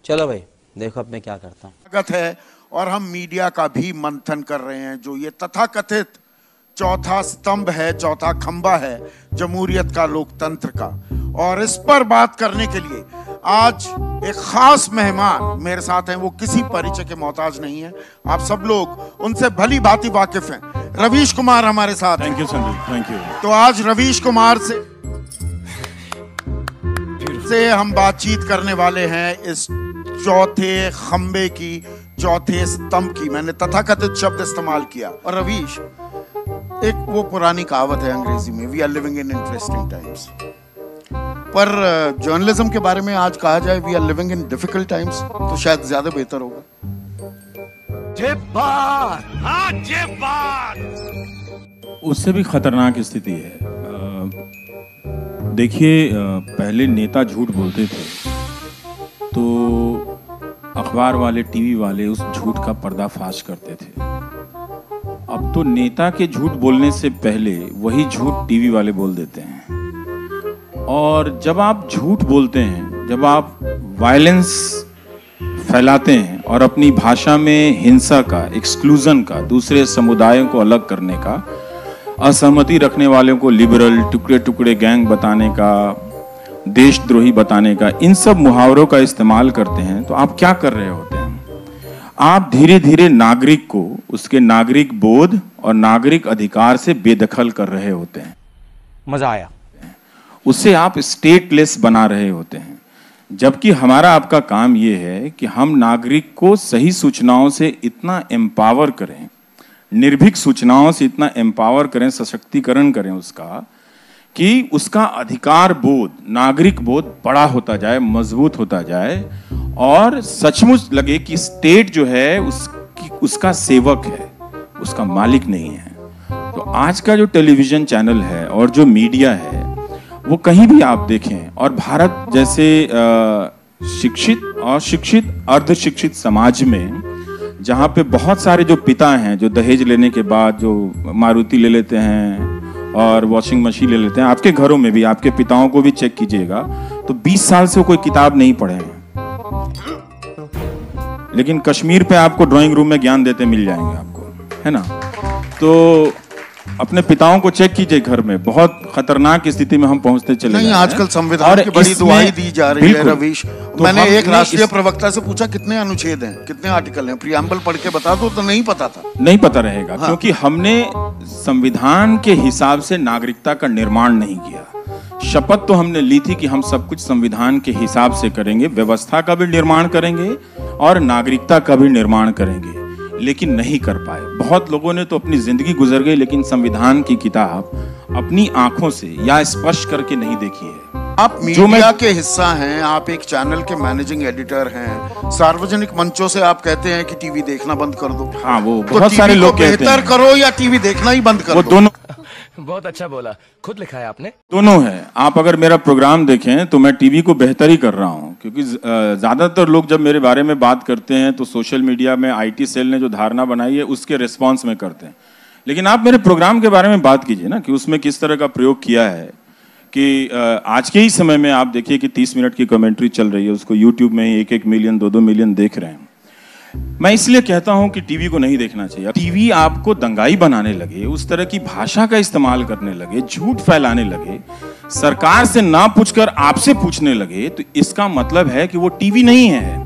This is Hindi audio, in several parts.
चलो भाई देखो अब मैं क्या करता हूँ। स्वागत है और हम मीडिया का भी मंथन कर रहे हैं जो ये तथाकथित चौथा स्तंभ है, चौथा खंबा है जमहूरियत का, लोकतंत्र का। और इस पर बात करने के लिए आज एक खास मेहमान मेरे साथ हैं। वो किसी परिचय के मोहताज नहीं है, आप सब लोग उनसे भली भांति वाकिफ हैं। रवीश कुमार हमारे साथ। Thank you Sandeep, thank you. तो आज रवीश कुमार से हम बातचीत करने वाले हैं इस चौथे खंबे की, चौथे स्तंभ की। मैंने तथाकथित शब्द इस्तेमाल किया। और रवीश, एक वो पुरानी कहावत है अंग्रेजी में, we are living in interesting times, पर जर्नलिज्म के बारे में आज कहा जाए we are living in difficult times तो शायद ज्यादा बेहतर होगा। उससे भी खतरनाक स्थिति है। देखिए, पहले नेता झूठ बोलते थे तो अखबार वाले, टीवी वाले उस झूठ का पर्दाफाश करते थे। अब तो नेता के झूठ बोलने से पहले वही झूठ टीवी वाले बोल देते हैं। और जब आप झूठ बोलते हैं, जब आप वायलेंस फैलाते हैं और अपनी भाषा में हिंसा का, एक्सक्लूजन का, दूसरे समुदायों को अलग करने का, असहमति रखने वालों को लिबरल, टुकड़े टुकड़े गैंग बताने का, देशद्रोही बताने का, इन सब मुहावरों का इस्तेमाल करते हैं, तो आप क्या कर रहे होते हैं? आप धीरे धीरे नागरिक को उसके नागरिक बोध और नागरिक अधिकार से बेदखल कर रहे होते हैं। मजा आया। उससे आप स्टेटलेस बना रहे होते हैं। जबकि हमारा आपका काम यह है कि हम नागरिक को सही सूचनाओं से इतना एम्पावर करें, निर्भीक सूचनाओं से इतना एम्पावर करें, सशक्तिकरण करें उसका, कि उसका अधिकार बोध, नागरिक बोध बड़ा होता जाए, मजबूत होता जाए और सचमुच लगे कि स्टेट जो है उसका सेवक है, उसका मालिक नहीं है। तो आज का जो टेलीविजन चैनल है और जो मीडिया है, वो कहीं भी आप देखें, और भारत जैसे शिक्षित और शिक्षित, अर्धशिक्षित समाज में, जहाँ पे बहुत सारे जो पिता हैं जो दहेज लेने के बाद जो मारुति ले लेते हैं और वॉशिंग मशीन ले लेते हैं, आपके घरों में भी आपके पिताओं को भी चेक कीजिएगा तो 20 साल से कोई किताब नहीं पढ़े हैं, लेकिन कश्मीर पे आपको ड्राइंग रूम में ज्ञान देते मिल जाएंगे आपको, है ना? तो अपने पिताओं को चेक कीजिए घर में। बहुत खतरनाक स्थिति में हम पहुंचते चले नहीं, आजकल संविधान की बड़ी दुहाई दी जा रही है रवीश। तो मैंने एक राष्ट्रीय प्रवक्ता से पूछा कितने अनुच्छेद हैं, कितने आर्टिकल हैं, प्रियम्बल पढ़ के बता दो, तो नहीं पता था। नहीं पता रहेगा। हाँ। क्योंकि हमने संविधान के हिसाब से नागरिकता का निर्माण नहीं किया। शपथ तो हमने ली थी कि हम सब कुछ संविधान के हिसाब से करेंगे, व्यवस्था का भी निर्माण करेंगे और नागरिकता का भी निर्माण करेंगे, लेकिन नहीं कर पाए। बहुत लोगों ने तो अपनी जिंदगी गुजर गई, लेकिन संविधान की किताब अपनी आंखों से या स्पर्श करके नहीं देखी है। आप मीडिया के हिस्सा हैं, आप एक चैनल के मैनेजिंग एडिटर हैं, सार्वजनिक मंचों से आप कहते हैं कि टीवी देखना बंद कर दो। हाँ, वो तो बहुत सारे लोग कहते हैं। बेहतर करो या टीवी देखना ही बंद कर दो। दोनों बहुत अच्छा बोला, खुद लिखा है आपने। दोनों है। आप अगर मेरा प्रोग्राम देखें तो मैं टीवी को बेहतर ही कर रहा हूं, क्योंकि ज्यादातर लोग जब मेरे बारे में बात करते हैं तो सोशल मीडिया में आईटी सेल ने जो धारणा बनाई है उसके रिस्पॉन्स में करते हैं। लेकिन आप मेरे प्रोग्राम के बारे में बात कीजिए ना, कि उसमें किस तरह का प्रयोग किया है। कि आज के ही समय में आप देखिए कि 30 मिनट की कमेंट्री चल रही है, उसको यूट्यूब में 1-1 मिलियन, 2-2 मिलियन देख रहे हैं। मैं इसलिए कहता हूं कि टीवी को नहीं देखना चाहिए। टीवी आपको दंगाई बनाने लगे, उस तरह की भाषा का इस्तेमाल करने लगे, झूठ फैलाने लगे, सरकार से ना पूछकर आपसे पूछने लगे, तो इसका मतलब है कि वो टीवी नहीं है।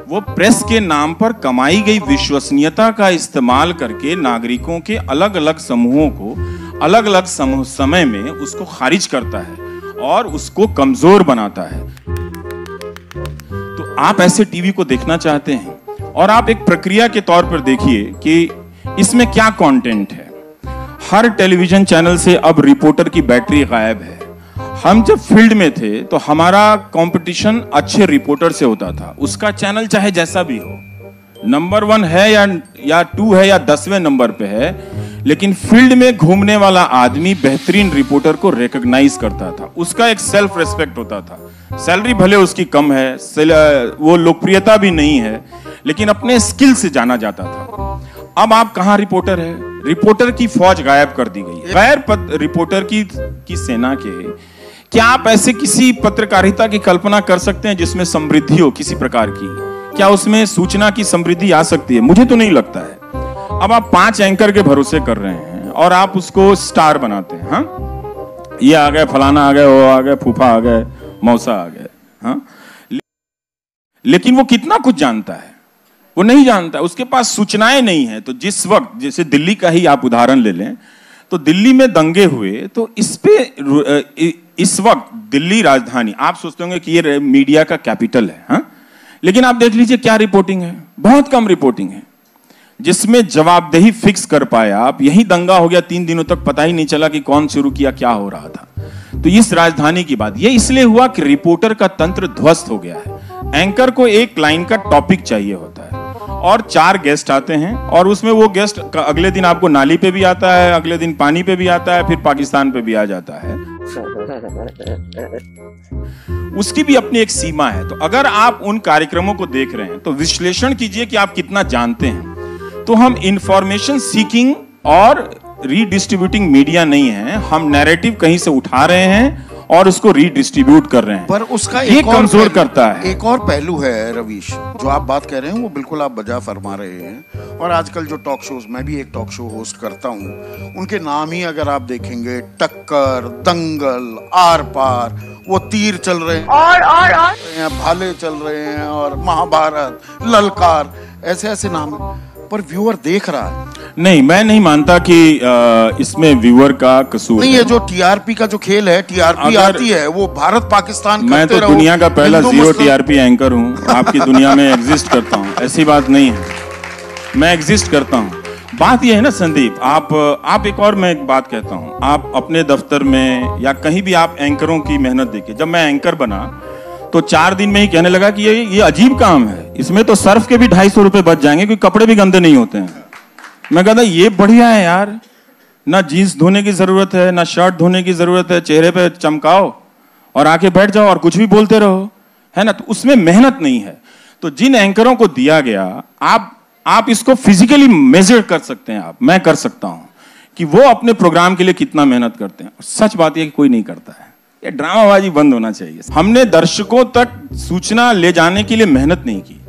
वो प्रेस के नाम पर कमाई गई विश्वसनीयता का इस्तेमाल करके नागरिकों के अलग अलग समूहों को अलग अलग समय में उसको खारिज करता है और उसको कमजोर बनाता है। तो आप ऐसे टीवी को देखना चाहते हैं, और आप एक प्रक्रिया के तौर पर देखिए कि इसमें क्या कंटेंट है। हर टेलीविजन चैनल से अब रिपोर्टर की बैटरी गायब है। हम जब फील्ड में थे तो हमारा कंपटीशन अच्छे रिपोर्टर से होता था, उसका चैनल चाहे जैसा भी हो, नंबर 1 है या 2 है या 10वें नंबर पे है, लेकिन फील्ड में घूमने वाला आदमी बेहतरीन रिपोर्टर को रिकॉग्नाइज करता था। उसका एक सेल्फ रिस्पेक्ट होता था। सैलरी भले उसकी कम है, वो लोकप्रियता भी नहीं है, लेकिन अपने स्किल से जाना जाता था। अब आप कहां रिपोर्टर है? रिपोर्टर की फौज गायब कर दी गई। गैर रिपोर्टर की सेना क्या आप ऐसे किसी पत्रकारिता की कल्पना कर सकते हैं जिसमें समृद्धि हो किसी प्रकार की? क्या उसमें सूचना की समृद्धि आ सकती है? मुझे तो नहीं लगता है। अब आप 5 एंकर के भरोसे कर रहे हैं और आप उसको स्टार बनाते हैं। हाँ, ये आ गए, फलाना आ गए, वो आ गए, फूफा आ गए, मौसा आ गए। हाँ, लेकिन वो कितना कुछ जानता है? वो नहीं जानता, उसके पास सूचनाएं नहीं है। तो जिस वक्त, जैसे दिल्ली का ही आप उदाहरण ले लें, तो दिल्ली में दंगे हुए, तो इस वक्त दिल्ली राजधानी, आप सोचते होंगे कि ये मीडिया का कैपिटल है। हाँ, लेकिन आप देख लीजिए क्या रिपोर्टिंग है, बहुत कम रिपोर्टिंग है जिसमें जवाबदेही फिक्स कर पाए आप। यही दंगा हो गया, 3 दिनों तक पता ही नहीं चला कि कौन शुरू किया, क्या हो रहा था। तो इस राजधानी की बात ये इसलिए हुआ कि रिपोर्टर का तंत्र ध्वस्त हो गया है। एंकर को एक लाइन का टॉपिक चाहिए होता है और 4 गेस्ट आते हैं, और उसमें वो गेस्ट अगले दिन आपको नाली पे भी आता है, अगले दिन पानी पे भी आता है, फिर पाकिस्तान पे भी आ जाता है। उसकी भी अपनी एक सीमा है। तो अगर आप उन कार्यक्रमों को देख रहे हैं तो विश्लेषण कीजिए कि आप कितना जानते हैं। तो हम इंफॉर्मेशन सीकिंग और रीडिस्ट्रीब्यूटिंग मीडिया नहीं है, हम नैरेटिव कहीं से उठा रहे हैं और उसको रीडिस्ट्रीब्यूट कर रहे हैं। पर उसका ये कमजोर करता है। एक और पहलू है रवीश, जो आप बात कह रहे हैं वो बिल्कुल आप बजा फरमा रहे हैं। और आजकल जो टॉक शोज, मैं भी एक टॉक शो होस्ट करता हूँ, उनके नाम ही अगर आप देखेंगे, टक्कर, दंगल, आर पार, वो तीर चल रहे हैं और भाले चल रहे हैं, और महाभारत, ललकार, ऐसे ऐसे नाम है। पर व्यूअर देख रहा है। नहीं, मैं नहीं मानता कि इसमें व्यूअर का कसूर नहीं, ये जो टीआरपी का जो खेल है, टीआरपी आती है, वो भारत पाकिस्तान मैं तो दुनिया का पहला 0 टीआरपी एंकर हूँ। आपकी दुनिया में एग्जिस्ट करता हूँ, ऐसी बात नहीं है, मैं एग्जिस्ट करता हूँ। बात ये है ना संदीप, आप एक और मैं एक बात कहता हूँ, आप अपने दफ्तर में या कहीं भी आप एंकरों की मेहनत देखिए। जब मैं एंकर बना तो 4 दिन में ही कहने लगा कि ये अजीब काम है, इसमें तो सर्फ के भी 250 रुपए बच जाएंगे क्योंकि कपड़े भी गंदे नहीं होते हैं। मैं कहता ये बढ़िया है यार, ना जीन्स धोने की जरूरत है, ना शर्ट धोने की जरूरत है, चेहरे पे चमकाओ और आके बैठ जाओ और कुछ भी बोलते रहो, है ना। तो उसमें मेहनत नहीं है। तो जिन एंकरों को दिया गया, आप इसको फिजिकली मेजर कर सकते हैं। मैं कर सकता हूं कि वो अपने प्रोग्राम के लिए कितना मेहनत करते हैं। सच बात यह कि कोई नहीं करता है। ये ड्रामाबाजी बंद होना चाहिए। हमने दर्शकों तक सूचना ले जाने के लिए मेहनत नहीं की।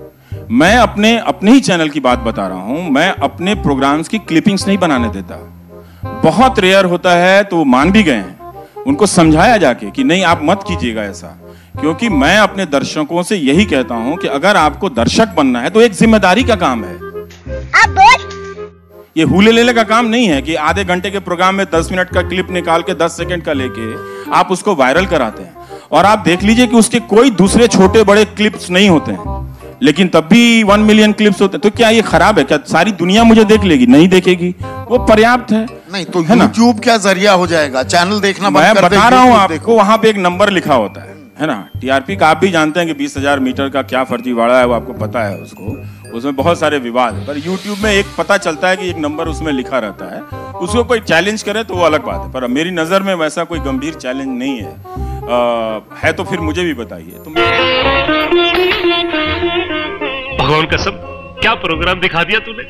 मैं अपने ही चैनल की बात बता रहा हूं, मैं अपने प्रोग्राम्स की क्लिपिंग्स नहीं बनाने देता। बहुत रेयर होता है तो वो मान भी गए हैं, उनको समझाया जाके कि नहीं आप मत कीजिएगा ऐसा, क्योंकि मैं अपने दर्शकों से यही कहता हूं कि अगर आपको दर्शक बनना है तो एक जिम्मेदारी का काम है। ये हुले लेले का काम नहीं है कि आधे घंटे के प्रोग्राम में 10 मिनट का क्लिप निकाल के 10 सेकंड का लेके आप उसको वायरल कराते हैं। और आप देख लीजिए कि उसके कोई दूसरे छोटे बड़े क्लिप्स नहीं होते हैं, लेकिन तब भी 1 मिलियन क्लिप्स होते हैं। तो क्या ये खराब है? क्या सारी दुनिया मुझे देख लेगी? नहीं देखेगी, वो पर्याप्त है। नहीं तो YouTube क्या जरिया हो जाएगा? चैनल देखना बंद कर दे। मैं बता रहा हूं आपको, वहां पे एक नंबर लिखा होता है ना। टीआरपी का आप भी जानते हैं कि 20,000 मीटर का क्या फर्जीवाड़ा है, वो आपको पता है। उसमें बहुत सारे विवाद है, पर YouTube में एक पता चलता है कि एक नंबर उसमें लिखा रहता है। उसको कोई चैलेंज करे तो वो अलग बात है, पर मेरी नजर में वैसा कोई गंभीर चैलेंज नहीं है। तो फिर मुझे भी बताइए। भगवान कसम, क्या प्रोग्राम दिखा दिया तूने।